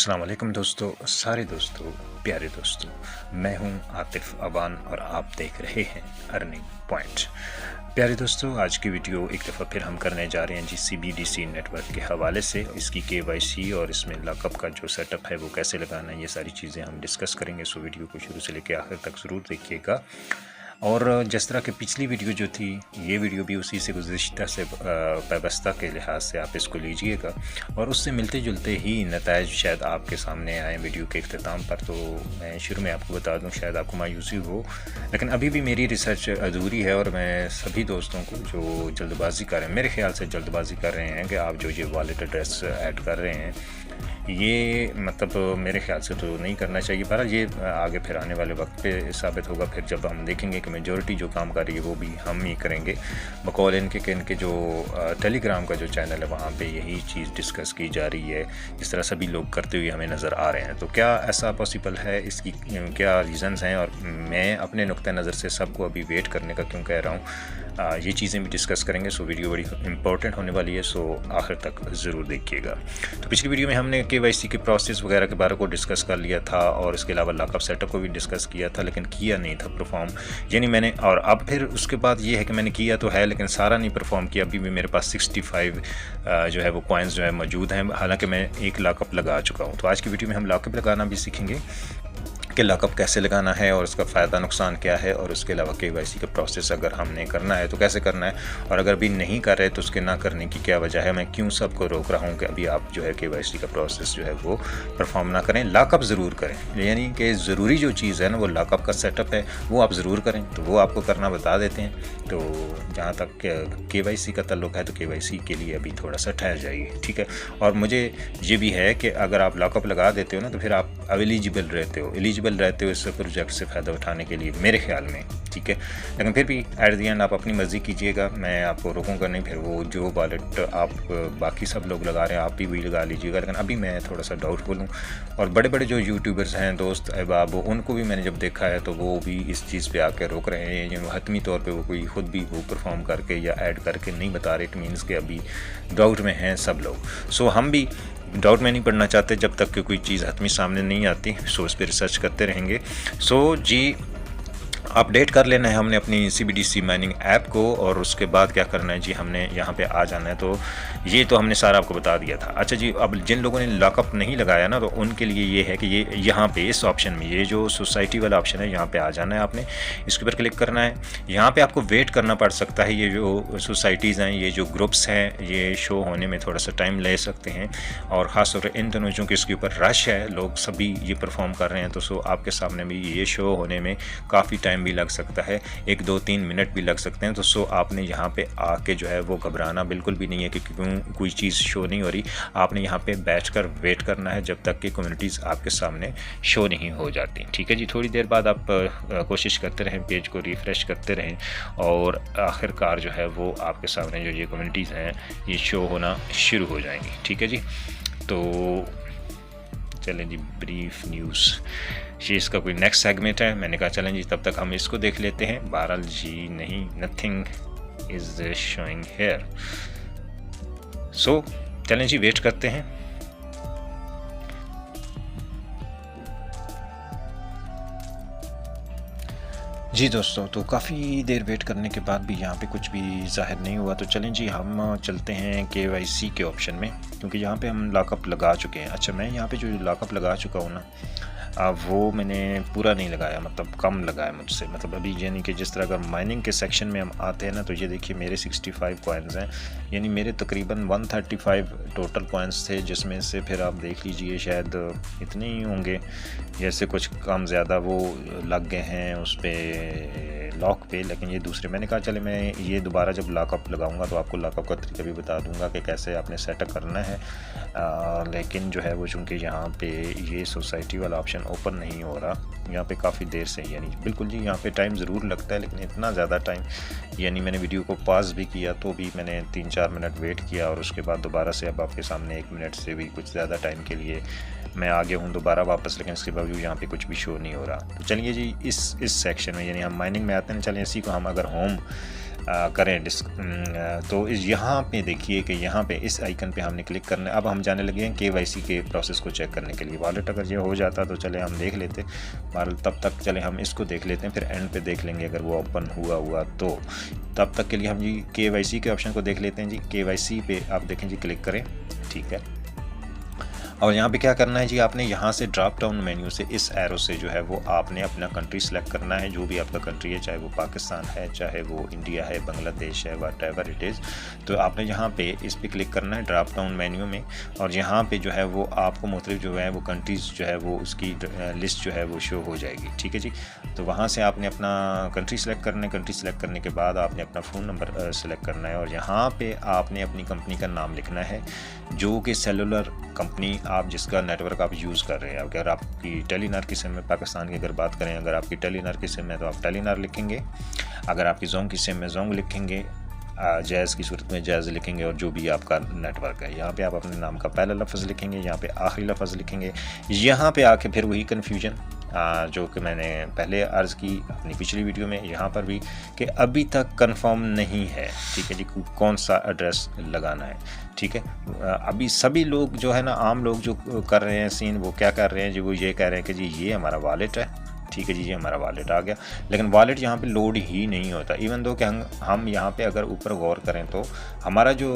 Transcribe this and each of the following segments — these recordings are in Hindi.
अस्सलाम वालेकुम दोस्तों, सारे दोस्तों, प्यारे दोस्तों। मैं हूं आतिफ अबान और आप देख रहे हैं अर्निंग पॉइंट। प्यारे दोस्तों, आज की वीडियो एक दफ़ा फिर हम करने जा रहे हैं जी CBDC नेटवर्क के हवाले से। इसकी KYC और इसमें लॉकअप का जो सेटअप है वो कैसे लगाना है, ये सारी चीज़ें हम डिस्कस करेंगे। सो वीडियो को शुरू से लेकर आखिर तक ज़रूर देखिएगा। और जिस तरह की पिछली वीडियो जो थी, ये वीडियो भी उसी से गुज़िश्ता से वाबस्ता के लिहाज से आप इसको लीजिएगा और उससे मिलते जुलते ही नताइज शायद आपके सामने आए वीडियो के अख्ताम पर। तो मैं शुरू में आपको बता दूं, शायद आपको मायूसी हो, लेकिन अभी भी मेरी रिसर्च अधूरी है और मैं सभी दोस्तों को जो जल्दबाजी कर रहे हैं, मेरे ख्याल से जल्दबाजी कर रहे हैं कि आप जो ये वॉलेट एड्रेस ऐड कर रहे हैं, ये मतलब मेरे ख्याल से तो नहीं करना चाहिए। बहरहाल ये आगे फिर आने वाले वक्त पे साबित होगा, फिर जब हम देखेंगे कि मेजॉरिटी जो काम कर रही है वो भी हम ही करेंगे। बकौल इनके जो टेलीग्राम का जो चैनल है वहाँ पे यही चीज़ डिस्कस की जा रही है, इस तरह सभी लोग करते हुए हमें नज़र आ रहे हैं। तो क्या ऐसा पॉसिबल है, इसकी क्या रीज़न्स हैं, और मैं अपने नुक्ते नज़र से सबको अभी वेट करने का क्यों कह रहा हूँ, ये चीज़ें भी डिस्कस करेंगे। सो वीडियो बड़ी इंपॉर्टेंट होने वाली है, सो आखिर तक ज़रूर देखिएगा। तो पिछली वीडियो में हमने KYC के प्रोसेस वगैरह के बारे को डिस्कस कर लिया था और इसके अलावा लॉकअप सेटअप को भी डिस्कस किया था, लेकिन किया नहीं था परफॉर्म, यानी मैंने। और अब फिर उसके बाद ये है कि मैंने किया तो है लेकिन सारा नहीं परफॉर्म किया। अभी भी मेरे पास 65 जो है वो कॉइन्स जो है मौजूद हैं, हालांकि मैं एक लॉकअप लगा चुका हूँ। तो आज की वीडियो में हम लॉकअप लगाना भी सीखेंगे कि लॉकअप कैसे लगाना है और उसका फ़ायदा नुकसान क्या है, और उसके अलावा KYC का प्रोसेस अगर हमने करना है तो कैसे करना है, और अगर भी नहीं कर रहे तो उसके ना करने की क्या वजह है, मैं क्यों सबको रोक रहा हूँ कि अभी आप जो है KYC का प्रोसेस जो है वो परफॉर्म ना करें, लॉकअप ज़रूर करें। यानी कि ज़रूरी जो चीज़ है ना वो लॉकअप का सेटअप है, वो आप ज़रूर करें। तो वो आपको करना बता देते हैं। तो जहाँ तक KYC का ताल्लुक है तो KYC के लिए अभी थोड़ा सा ठहर जाइए, ठीक है। और मुझे ये भी है कि अगर आप लॉकअप लगा देते हो ना तो फिर आप एलिजिबल रहते हो इस प्रोजेक्ट से फ़ायदा उठाने के लिए, मेरे ख्याल में, ठीक है। लेकिन फिर भी एट द एंड आप अपनी मर्ज़ी कीजिएगा, मैं आपको रोकूंगा नहीं। फिर वो जो वॉलेट आप बाकी सब लोग लगा रहे हैं आप भी वही लगा लीजिएगा, लेकिन अभी मैं थोड़ा सा डाउटफुल हूँ। और बड़े बड़े जो यूट्यूबर्स हैं, दोस्त अहबाब, उनको भी मैंने जब देखा है तो वो भी इस चीज़ पे आके रोक रहे हैं, जिन हतमी तौर पे वो कोई ख़ुद भी वो परफॉर्म करके या ऐड करके नहीं बता रहे। इट मीन्स के अभी डाउट में हैं सब लोग। सो हम भी डाउट में नहीं पड़ना चाहते जब तक कि कोई चीज़ हतमी सामने नहीं आती। सो इस पर रिसर्च करते रहेंगे। सो जी, अपडेट कर लेना है हमने अपनी CBDC माइनिंग ऐप को, और उसके बाद क्या करना है जी, हमने यहाँ पे आ जाना है। तो ये तो हमने सारा आपको बता दिया था। अच्छा जी, अब जिन लोगों ने लॉकअप नहीं लगाया ना, तो उनके लिए ये है कि ये यहाँ पे इस ऑप्शन में, ये जो सोसाइटी वाला ऑप्शन है, यहाँ पे आ जाना है आपने, इसके ऊपर क्लिक करना है। यहाँ पे आपको वेट करना पड़ सकता है। ये जो सोसाइटीज़ हैं, ये जो ग्रुप्स हैं, ये शो होने में थोड़ा सा टाइम ले सकते हैं, और ख़ास तौर पर इन दोनों चूँकि इसके ऊपर रश है, लोग सभी ये परफॉर्म कर रहे हैं, तो सो आपके सामने भी ये शो होने में काफ़ी टाइम भी लग सकता है, 1, 2, 3 मिनट भी लग सकते हैं। तो सो आपने यहाँ पे आके जो है वो घबराना बिल्कुल भी नहीं है कि क्यों कोई चीज़ शो नहीं हो रही। आपने यहाँ पे बैठकर वेट करना है जब तक कि कम्युनिटीज़ आपके सामने शो नहीं हो जाती, ठीक है जी। थोड़ी देर बाद आप कोशिश करते रहें, पेज को रिफ़्रेश करते रहें, और आखिरकार जो है वो आपके सामने जो ये कम्युनिटीज़ हैं ये शो होना शुरू हो जाएंगी, ठीक है जी। तो चलें जी, ब्रीफ न्यूज़, ये इसका कोई नेक्स्ट सेगमेंट है। मैंने कहा चलें जी तब तक हम इसको देख लेते हैं। बहरहाल जी नहीं, नथिंग इज़ शोइंग हेयर। सो चलें जी, वेट करते हैं। जी दोस्तों, तो काफ़ी देर वेट करने के बाद भी यहाँ पे कुछ भी ज़ाहिर नहीं हुआ। तो चलें जी, हम चलते हैं KYC के ऑप्शन में, क्योंकि यहाँ पे हम लॉकअप लगा चुके हैं। अच्छा, मैं यहाँ पे जो लॉकअप लगा चुका हूँ ना, वो मैंने पूरा नहीं लगाया, मतलब कम लगाया मुझसे। मतलब अभी यानी कि जिस तरह अगर माइनिंग के सेक्शन में हम आते हैं ना, तो ये देखिए मेरे 65 कॉइन्स हैं, यानी मेरे तकरीबन 135 टोटल कॉइन्स थे, जिसमें से फिर आप देख लीजिए शायद इतने ही होंगे, जैसे कुछ कम ज़्यादा वो लग गए हैं उस पर लॉक पे। लेकिन ये दूसरे, मैंने कहा चले मैं ये दोबारा जब लॉकअप लगाऊंगा तो आपको लॉकअप का तरीका भी बता दूंगा कि कैसे आपने सेटअप करना है। लेकिन जो है वो चूँकि यहाँ पे ये सोसाइटी वाला ऑप्शन ओपन नहीं हो रहा, यहाँ पे काफ़ी देर से, यानी बिल्कुल जी यहाँ पे टाइम ज़रूर लगता है, लेकिन इतना ज़्यादा टाइम, यानी मैंने वीडियो को पॉज भी किया तो भी मैंने 3-4 मिनट वेट किया, और उसके बाद दोबारा से अब आपके सामने 1 मिनट से भी कुछ ज़्यादा टाइम के लिए मैं आ गया हूँ दोबारा वापस, लेकिन इसके बावजूद यहाँ पे कुछ भी शो नहीं हो रहा। तो चलिए जी, इस सेक्शन में, यानी हम माइनिंग में आते हैं, चलिए इसी को हम अगर होम करें तो यहाँ पे देखिए कि यहाँ पे इस आइकन पे हमने क्लिक करना है। अब हम जाने लगे हैं KYC के प्रोसेस को चेक करने के लिए। वॉलेट अगर ये हो जाता तो चले हम देख लेते, तब तक चले हम इसको देख लेते हैं, फिर एंड पे देख लेंगे अगर वो ओपन हुआ तो। तब तक के लिए हम जी KYC के ऑप्शन को देख लेते हैं जी। KYC पे आप देखें जी, क्लिक करें, ठीक है। और यहाँ पे क्या करना है जी, आपने यहाँ से ड्रॉप डाउन मेन्यू से इस एरो से जो है वो आपने अपना कंट्री सेलेक्ट करना है, जो भी आपका कंट्री है, चाहे वो पाकिस्तान है, चाहे वो इंडिया है, बांग्लादेश है, व्हाटएवर इट इज़। तो आपने यहाँ पे इस पर क्लिक करना है ड्रॉप डाउन मेन्यू में, और यहाँ पे जो है वो आपको मुख्तलिफ जो है वो कंट्रीज़ जो है वो उसकी लिस्ट जो है वो शो हो जाएगी, ठीक है जी। तो वहाँ से आपने अपना कंट्री सेलेक्ट करना है। कंट्री सेलेक्ट करने के बाद आपने अपना फ़ोन नंबर सेलेक्ट करना है, और यहाँ पर आपने अपनी कंपनी का नाम लिखना है, जो कि सेलुलर कंपनी आप जिसका नेटवर्क आप यूज़ कर रहे हैं। अगर आपकी टेलीनॉर की सिम है, पाकिस्तान की अगर बात करें, अगर आपकी टेलीनॉर की सिम है तो आप टेलीनॉर लिखेंगे, अगर आपकी जोंग की सिम है जोंग लिखेंगे, जैज़ की सूरत में जैज़ लिखेंगे, और जो भी आपका नेटवर्क है यहाँ पे आप अपने नाम का पहला लफ्ज़ लिखेंगे, यहाँ पे आखिरी लफ्ज़ लिखेंगे। यहाँ पे आके फिर वही कन्फ्यूजन जो कि मैंने पहले अर्ज़ की अपनी पिछली वीडियो में, यहाँ पर भी कि अभी तक कंफर्म नहीं है, ठीक है जी, कौन सा एड्रेस लगाना है, ठीक है। अभी सभी लोग जो है ना, आम लोग जो कर रहे हैं सीन, वो क्या कर रहे हैं जी, वो ये कह रहे हैं कि जी ये हमारा वॉलेट है, ठीक है जी, ये हमारा वॉलेट आ गया, लेकिन वॉलेट यहाँ पे लोड ही नहीं होता। इवन दो कि हम यहाँ पे अगर ऊपर गौर करें तो हमारा जो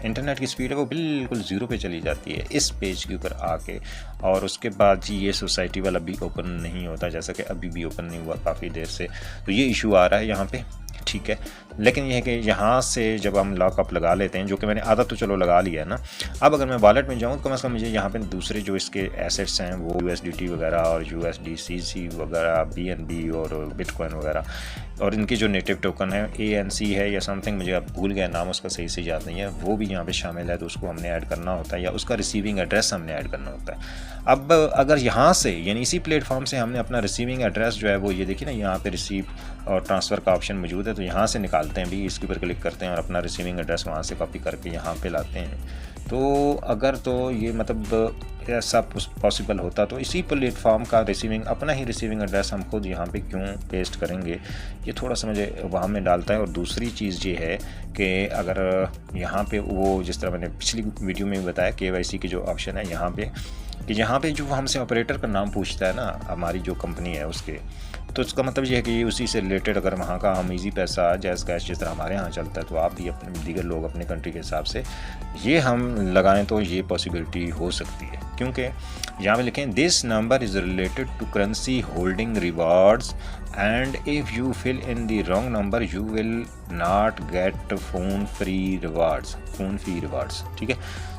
इंटरनेट की स्पीड है वो बिल्कुल ज़ीरो पे चली जाती है इस पेज के ऊपर आके, और उसके बाद जी ये सोसाइटी वाला भी ओपन नहीं होता, जैसा कि अभी भी ओपन नहीं हुआ काफ़ी देर से। तो ये इशू आ रहा है यहाँ पे, ठीक है। लेकिन यह है कि यहाँ से जब हम लॉकअप लगा लेते हैं, जो कि मैंने आधा तो चलो लगा लिया है ना, अब अगर मैं वॉलेट में जाऊँ तो कम से कम मुझे यहाँ पे दूसरे जो इसके एसेट्स हैं वो USDT वगैरह और USDCC वगैरह, BNB और बिटकॉइन वगैरह, और इनके जो नेटिव टोकन है ANC है या समथिंग, मुझे अब भूल गया नाम उसका, सही से याद नहीं है, वो भी यहाँ पे शामिल है। तो उसको हमने ऐड करना होता है, या उसका रिसीविंग एड्रेस हमने ऐड करना होता है। अब अगर यहाँ से यानी इसी प्लेटफॉर्म से हमने अपना रिसीविंग एड्रेस जो है वो, ये देखिए ना यहाँ पे रिसीव और ट्रांसफ़र का ऑप्शन मौजूद है, तो यहाँ से निकालते हैं भी, इसके ऊपर क्लिक करते हैं और अपना रिसीविंग एड्रेस वहाँ से कॉपी करके यहाँ पे लाते हैं। तो अगर तो ये मतलब ऐसा पॉसिबल होता तो इसी प्लेटफॉर्म का रिसीविंग, अपना ही रिसीविंग एड्रेस हम खुद यहाँ पे क्यों पेस्ट करेंगे, ये थोड़ा सा मुझे वहाँ में डालता है। और दूसरी चीज़ ये है कि अगर यहाँ पे वो, जिस तरह मैंने पिछली वीडियो में बताया, KYC की जो ऑप्शन है यहाँ पे, कि यहाँ पे जो हमसे ऑपरेटर का नाम पूछता है ना, हमारी जो कंपनी है उसके, तो इसका मतलब ये है कि उसी से रिलेटेड अगर वहाँ का हम इजी पैसा, जैज़ कैश जिस तरह हमारे यहाँ चलता है, तो आप भी अपने दीगर लोग अपने कंट्री के हिसाब से ये हम लगाएं तो ये पॉसिबिलिटी हो सकती है। क्योंकि यहाँ पे लिखें this number is related to currency holding rewards and if you fill in the wrong number you will not get phone free rewards, ठीक है।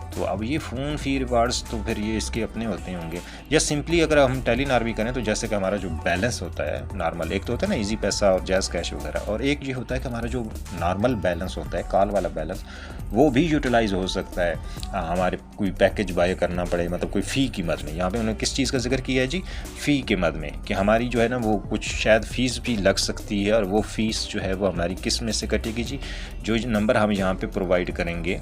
तो अब ये फ़ोन फी रिवार्ड्स तो फिर ये इसके अपने होते होंगे, या सिंपली अगर हम टेलीनॉर भी करें तो जैसे कि हमारा जो बैलेंस होता है नॉर्मल, एक तो होता है ना इजी पैसा और जैज़ कैश वगैरह, और एक ये होता है कि हमारा जो नॉर्मल बैलेंस होता है, कॉल वाला बैलेंस, वो भी यूटिलाइज़ हो सकता है। हमारे कोई पैकेज बाय करना पड़े, मतलब कोई फ़ी की मद में, यहाँ पे उन्होंने किस चीज़ का जिक्र किया है जी, फ़ी के मद में, कि हमारी जो है ना वो कुछ शायद फ़ीस भी लग सकती है, और वो फ़ीस जो है वो हमारी किस में से कटेगी जी, जो नंबर हम यहाँ पे प्रोवाइड करेंगे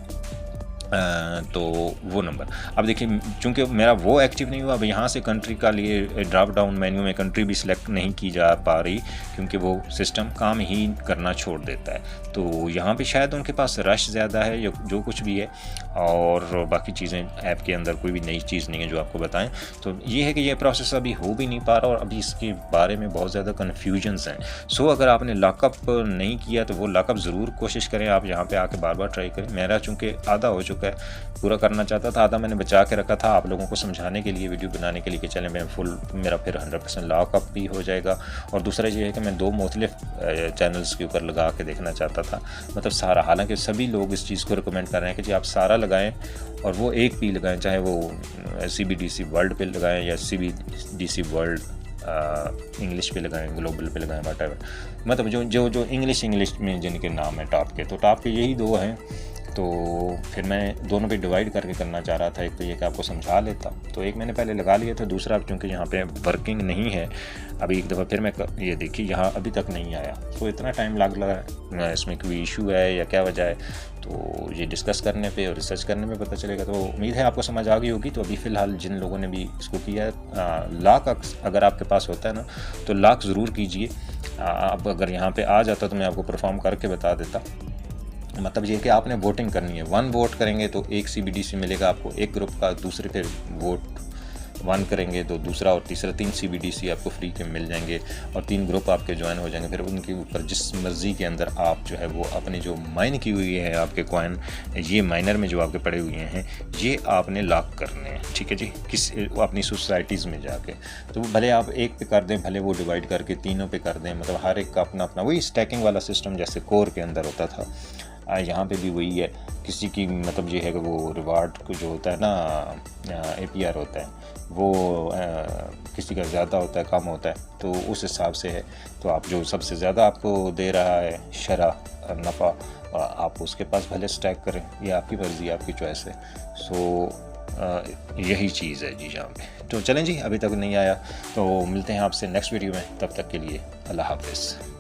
तो वो नंबर। अब देखिए चूँकि मेरा वो एक्टिव नहीं हुआ, अब यहाँ से कंट्री का लिए ड्रॉप डाउन मेन्यू में कंट्री भी सिलेक्ट नहीं की जा पा रही, क्योंकि वो सिस्टम काम ही करना छोड़ देता है। तो यहाँ पे शायद उनके पास रश ज़्यादा है या जो कुछ भी है, और बाकी चीज़ें ऐप के अंदर कोई भी नई चीज़ नहीं है जो आपको बताएं। तो ये है कि ये प्रोसेस अभी हो भी नहीं पा रहा, और अभी इसके बारे में बहुत ज़्यादा कन्फ्यूजन्स हैं। सो अगर आपने लॉकअप नहीं किया तो वो लॉकअप ज़रूर कोशिश करें, आप यहाँ पे आके बार बार ट्राई करें। मेरा चूँकि आधा हो चुका है, पूरा करना चाहता था, आधा मैंने बचा के रखा था आप लोगों को समझाने के लिए, वीडियो बनाने के लिए कि चलें मैं फुल, मेरा फिर 100% लॉकअप भी हो जाएगा। और दूसरा ये है कि मैं 2 मुख्तलिफ चैनल्स के ऊपर लगा के देखना चाहता था, मतलब सारा। हालांकि सभी लोग इस चीज़ को रिकमेंड कर रहे हैं कि जी आप सारा लगाएं, और वो एक भी लगाएं, चाहे वो CBDC वर्ल्ड पे लगाएं या CBDC वर्ल्ड इंग्लिश पे लगाएं, ग्लोबल पे लगाएं, व्हाटएवर, मतलब जो इंग्लिश में जिनके नाम है टॉप के, तो टॉप के यही 2 हैं। तो फिर मैं दोनों पे डिवाइड करके करना चाह रहा था। एक तो ये कि आपको समझा लेता, तो एक मैंने पहले लगा लिया था, दूसरा क्योंकि यहाँ पे वर्किंग नहीं है अभी, एक दफ़ा फिर मैं ये देखिए यहाँ अभी तक नहीं आया। तो इतना टाइम लग रहा है, इसमें कोई इशू है या क्या वजह है, तो ये डिस्कस करने पे और रिसर्च करने में पता चलेगा। तो उम्मीद है आपको समझ आ गई होगी। तो अभी फ़िलहाल जिन लोगों ने भी इसको किया है, लॉक अगर आपके पास होता है ना, तो लॉक ज़रूर कीजिए। अब अगर यहाँ पे आ जाता तो मैं आपको परफॉर्म करके बता देता। मतलब ये कि आपने वोटिंग करनी है, 1 वोट करेंगे तो 1 CBDC मिलेगा आपको एक ग्रुप का, दूसरे पे वोट 1 करेंगे तो दूसरा और तीसरा 3 CBDC आपको फ्री के मिल जाएंगे और 3 ग्रुप आपके ज्वाइन हो जाएंगे। फिर उनके ऊपर जिस मर्ज़ी के अंदर आप जो है वो अपनी जो माइन की हुई है आपके कॉइन, ये माइनर में जो आपके पड़े हुए हैं, ये आपने लॉक करने हैं, ठीक है जी, अपनी सोसाइटीज़ में जाके। तो भले आप एक पे कर दें, भले वो डिवाइड करके तीनों पे कर दें, मतलब हर एक का अपना अपना वही स्टैकिंग वाला सिस्टम जैसे कोर के अंदर होता था, यहाँ पे भी वही है। किसी की मतलब ये है कि वो रिवार्ड को जो होता है ना, APR होता है वो किसी का ज़्यादा होता है, कम होता है, तो उस हिसाब से है। तो आप जो सबसे ज़्यादा आपको दे रहा है शरह नफ़ा, आप उसके पास भले स्टैक करें, ये आपकी मर्ज़ी, आपकी चॉइस है। सो यही चीज़ है जी यहाँ पे। तो चलें जी, अभी तक नहीं आया तो मिलते हैं आपसे नेक्स्ट वीडियो में, तब तक के लिए अल्लाह हाफ़िज़।